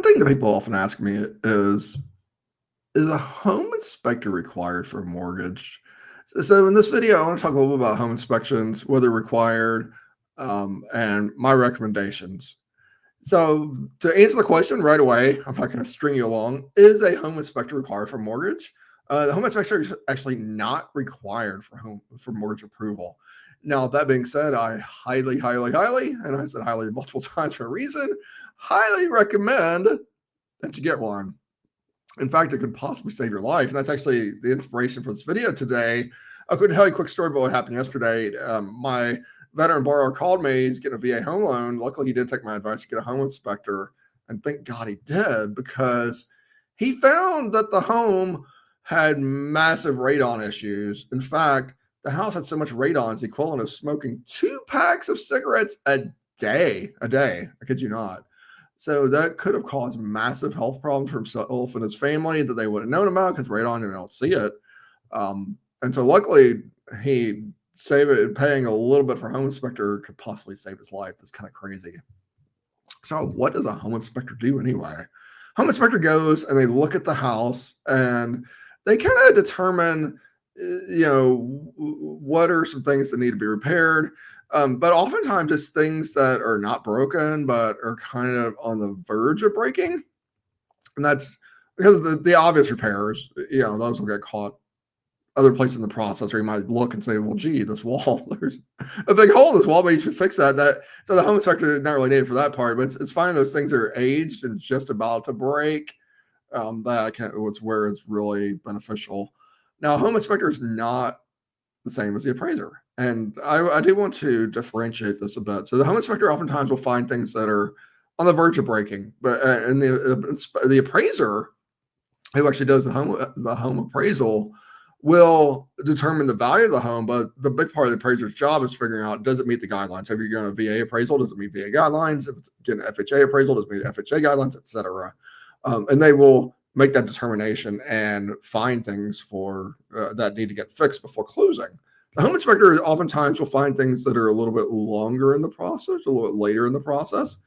thing that people often ask me is a home inspector required for a mortgage? So in this video, I want to talk a little bit about home inspections, whether required, and my recommendations. So to answer the question right away, I'm not going to string you along. Is a home inspector required for mortgage? The home inspector is actually not required for mortgage approval. Now, that being said, I highly, and I said highly multiple times for a reason, highly recommend that you get one. In fact, it could possibly save your life. And that's actually the inspiration for this video today. I could tell you a quick story about what happened yesterday. My veteran borrower called me. He's getting a VA home loan. Luckily, he did take my advice to get a home inspector. And thank God he did, because he found that the home had massive radon issues. In fact, the house had so much radon, it's equivalent of smoking 2 packs of cigarettes a day. I kid you not. So that could have caused massive health problems for himself and his family that they would have known about, because radon, you don't see it. And so luckily he saved it. Paying a little bit for home inspector could possibly save his life. That's kind of crazy. So what does a home inspector do anyway? Home inspector goes and they look at the house and they kind of determine, what are some things that need to be repaired. But oftentimes it's things that are not broken, but are kind of on the verge of breaking. And that's because the obvious repairs, those will get caught other places in the process, or you might look and say, well, gee, this wall, there's a big hole in this wall, but you should fix that. So the home inspector is not really needed for that part, but it's finding those things that are aged and just about to break. It's where it's really beneficial. Now, a home inspector is not the same as the appraiser. And I do want to differentiate this a bit. So the home inspector oftentimes will find things that are on the verge of breaking, but and the appraiser, who actually does the home appraisal, will determine the value of the home. But the big part of the appraiser's job is figuring out, does it meet the guidelines? So if you're going to VA appraisal, does it meet VA guidelines? If it's getting an FHA appraisal, does it meet FHA guidelines, et cetera? And they will make that determination and find things for that need to get fixed before closing. The home inspector oftentimes will find things that are a little bit longer in the process, a little bit later in the process.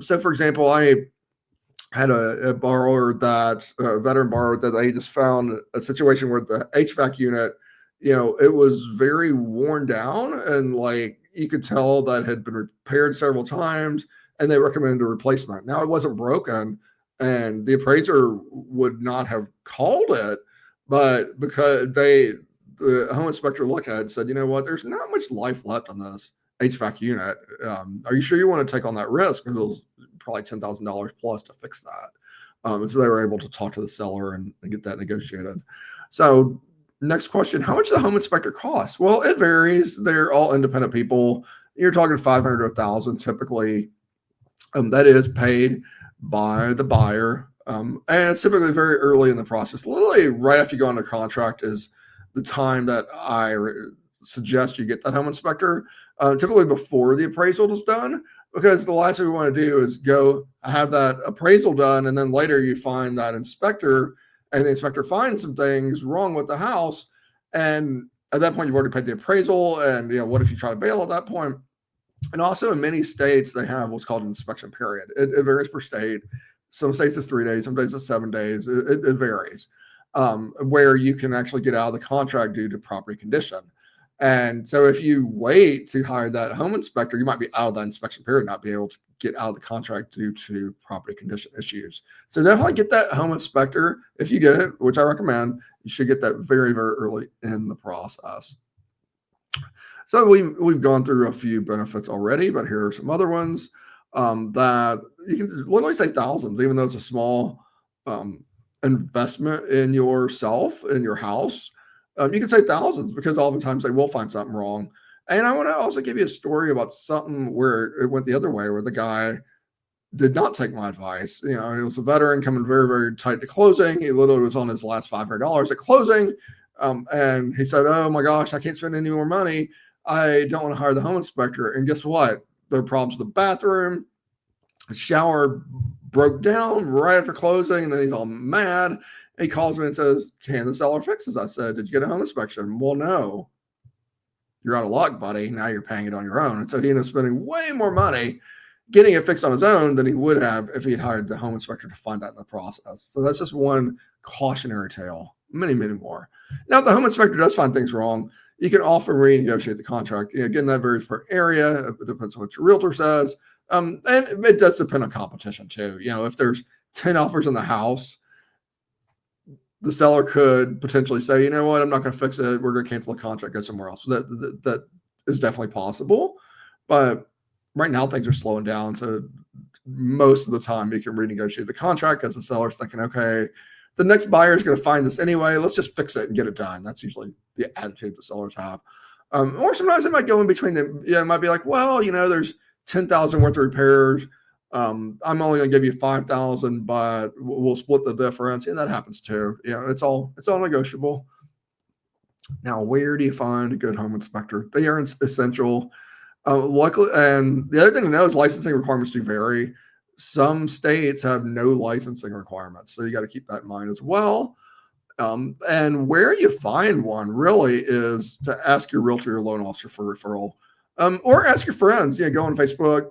So, for example, I had a veteran borrower that I just found a situation where the HVAC unit, it was very worn down, and like you could tell that had been repaired several times, and they recommended a replacement. Now, it wasn't broken, and the appraiser would not have called it, but because the home inspector looked at it and said, you know what, there's not much life left on this HVAC unit. Are you sure you want to take on that risk? Because it was probably $10,000 plus to fix that. And so they were able to talk to the seller and get that negotiated. So next question, how much does the home inspector cost? Well, it varies. They're all independent people. You're talking 500 to 1,000 typically. That is paid by the buyer. And it's typically very early in the process. Literally right after you go under contract is the time that I suggest you get that home inspector, typically before the appraisal is done, because the last thing we want to do is go have that appraisal done, and then later you find that inspector, and the inspector finds some things wrong with the house, and at that point you've already paid the appraisal, and what if you try to bail at that point? And also in many states they have what's called an inspection period. It varies per state. Some states it's 3 days, some states it's 7 days. It varies, where you can actually get out of the contract due to property condition. And so if you wait to hire that home inspector, you might be out of that inspection period, not be able to get out of the contract due to property condition issues. So definitely get that home inspector. If you get it, which I recommend, you should get that very, very early in the process. So we've gone through a few benefits already, but here are some other ones that you can literally save thousands, even though it's a small investment in yourself, in your house. You can save thousands, because oftentimes they will find something wrong. And I want to also give you a story about something where it went the other way, where the guy did not take my advice. He was a veteran coming very, very tight to closing. He literally was on his last $500 at closing. And he said, oh my gosh, I can't spend any more money. I don't want to hire the home inspector. And guess what? There were problems with the bathroom. The shower broke down right after closing, and then he's all mad. He calls me and says, can the seller fix this? I said, did you get a home inspection? Well, no. You're out of luck, buddy. Now you're paying it on your own. And so he ended up spending way more money getting it fixed on his own than he would have if he'd hired the home inspector to find that in the process. So that's just one cautionary tale. Many, many more. Now, if the home inspector does find things wrong, you can often renegotiate the contract. Again, that varies per area. It depends on what your realtor says. And it does depend on competition too. If there's 10 offers in the house, the seller could potentially say, you know what, I'm not going to fix it. We're going to cancel the contract, go somewhere else. So that is definitely possible. But right now things are slowing down. So most of the time you can renegotiate the contract because the seller's thinking, okay, the next buyer is going to find this anyway. Let's just fix it and get it done. That's usually the attitude the sellers have. Or sometimes it might go in between them. It might be like, well, there's 10,000 worth of repairs. I'm only going to give you 5,000, but we'll split the difference. And that happens too. It's all negotiable. Now, where do you find a good home inspector? They are essential. Luckily, and the other thing to know is licensing requirements do vary. Some states have no licensing requirements, so you got to keep that in mind as well. And where you find one really is to ask your realtor or loan officer for referral, or ask your friends. Go on Facebook,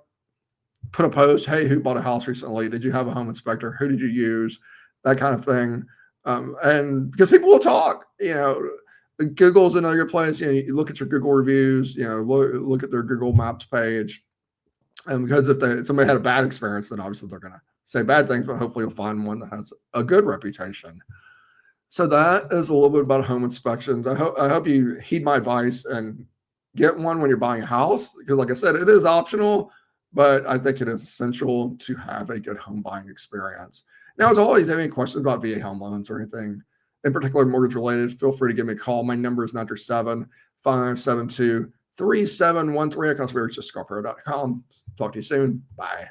put a post. Hey, who bought a house recently? Did you have a home inspector? Who did you use? That kind of thing. And because people will talk. Google's another place. You look at your Google reviews. Look at their Google Maps page. And because if somebody had a bad experience, then obviously they're going to say bad things, but hopefully you'll find one that has a good reputation. So that is a little bit about home inspections. I hope you heed my advice and get one when you're buying a house, because like I said, it is optional, but I think it is essential to have a good home buying experience. Now, as always, if you have any questions about VA home loans or anything in particular mortgage related, feel free to give me a call. My number is 937-572-3713. I can also reach at scarpero.com. Talk to you soon. Bye.